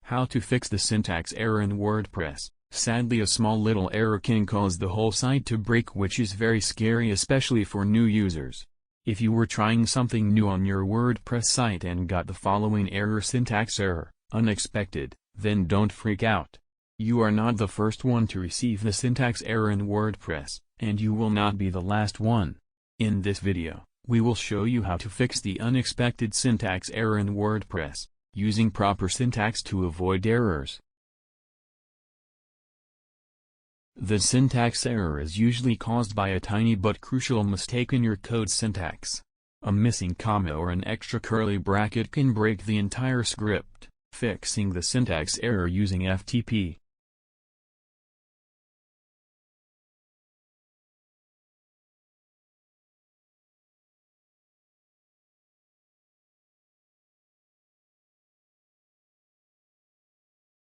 How to fix the syntax error in WordPress. Sadly, a small little error can cause the whole site to break, which is very scary, especially for new users. If you were trying something new on your WordPress site and got the following error: syntax error, unexpected, then don't freak out. You are not the first one to receive the syntax error in WordPress, and you will not be the last one. In this video, we will show you how to fix the unexpected syntax error in WordPress, using proper syntax to avoid errors. The syntax error is usually caused by a tiny but crucial mistake in your code syntax. A missing comma or an extra curly bracket can break the entire script. Fixing the syntax error using FTP.